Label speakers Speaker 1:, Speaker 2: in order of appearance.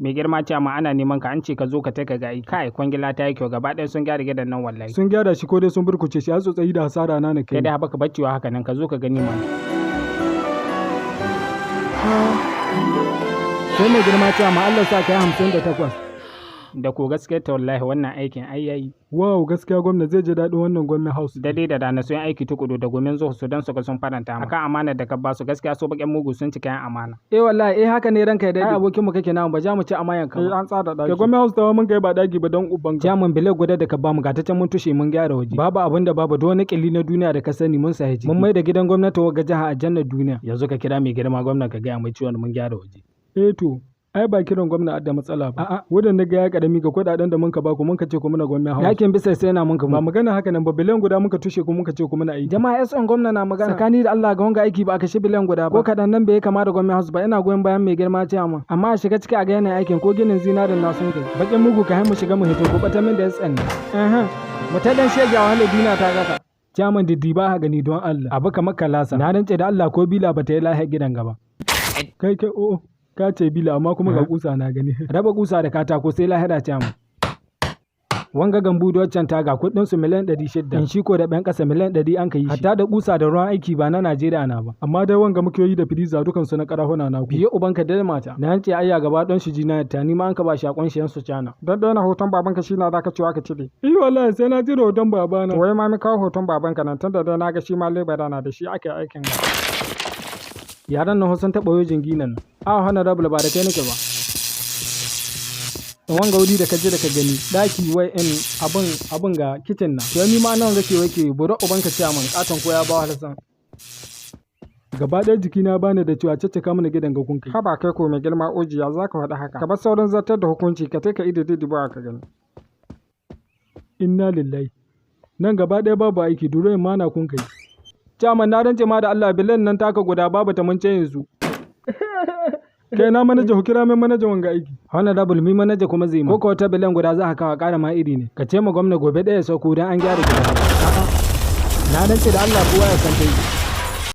Speaker 1: mai girma ce amma ana neman ka an ce ka zo ka taka ga kai kwangila ta yi kyau gaba ɗaya sun gyara gidan nan wallahi.
Speaker 2: Sun gyara shi ko dai sun burkuce shi, har tsotsayi da hasara na kai.
Speaker 1: Kai dai baka baccewa haka nan ka zo ka gani mana.
Speaker 2: Sai mai girma ce amma Allah sa kai 58.
Speaker 1: Da ko gaskiya ta wallahi wannan aikin ai yayi.
Speaker 2: Wow, gaskiya gwamna zai ji daɗin wannan gwamna house.
Speaker 1: Dai da rana sun aiki tukuru da gomin zuwa su don su ga sun faranta ma. Akan amana da ka ba su gaskiya so bakin mugu sun cika yan amana.
Speaker 2: Wallahi haka ne ranka ya dade. Ai abokin mu kake namu ba ja mu ci amayan ka. An tsada daki. Ke gwamna house tawa mun kai ba daki ba don uban ka. Jaman bile guda da ka ba mu ga ta can mun tushe mun gyara waje. Babu abin da babu wani killi na duniya da ka sani mun sahi ciki. Mun mai da gidan gwamnati wa ga jiha aljannar duniya.
Speaker 1: Yanzu ka kira mai girma gwamna ka ga mai ciwon mun gyara waje.
Speaker 2: To ai ba kiran gwamna da matsala ba. A'a, wadan na ga ya karami ga kudaden da mun ka ba ku mun ka ce ku muna gwamna hawa. Yakin bisa sai na mun ka ba magana haka nan ba biliyan guda mun ka tushe ku mun ka ce ku muna aiki. Jama'a son gwamna na magana. Tsakani da Allah ga wanga aiki ba a kashe biliyan guda ba. Ko kadan nan bai kama da gwamna house ba ina goyon bayan mai girma ce amma a shiga ciki a ga yanayin aikin ko ginin zinarin na sun kai. Bakin mugu ka mu shiga mu hito ko bata min da ya tsanni. Mu ta dan shege a wani duniya ta gaka. Jaman diddi ba ha gani don Allah. Abu kamar kalasa. Na rance da Allah ko bila ba ta yi lahiyar gidan gaba. Kai ka ce bila amma kuma ga kusa na gani. Raba kusa da katako sai lahira ce mu. Wanga gambu da waccan taga kudin su miliyan 600. In shi ko da ban kasa miliyan 100 an kai shi. Hatta da kusa da ruwan aiki ba na Najeriya na ba. Amma dai wanga muke yi da firiza dukan su na karahuna na ku. Biye ubanka da mata. Na yance ayya gaba don shi jina ta ni ma an ka ba shi akon shi yan su cana. Dan dai na hoton babanka shi na zaka cewa ka cire. Wallahi sai na jira hoton babana. Wai ma mi kawo hoton babanka nan tunda dai na ga shi ma lebara na da shi ake aikin. Yaran nan sun taɓa yojin ginan nan. Honorable ba da kai nake ba. Wanga wuri da kaje da ka gani daki wai in abin ga kitchen na. To ni ma nan gake wake bura ubanka ce man katon ko ya ba Hassan. Gaba ɗaya jikina bani da cewa caccaka mana gidan ga kunkai. Haba kai ko mai girma ojiya zaka faɗa haka. Ka bar sauran zartar da hukunci ka take ido ba ka gani. Inna lillahi. Nan gaba ɗaya babu aiki duro ma na kunkai. Caman na rance ma da Allah bilan nan taka guda babu ta mun yanzu. Kai na manaja ku kira mai manaja wanga aiki. Honorable mi manaja kuma zai ma. Ko wata bilan guda za ka kawo ƙara ma iri ne. Ka ce ma gwamna gobe ɗaya sauko don an gyara gida. Na rance da Allah kowa ya san kai.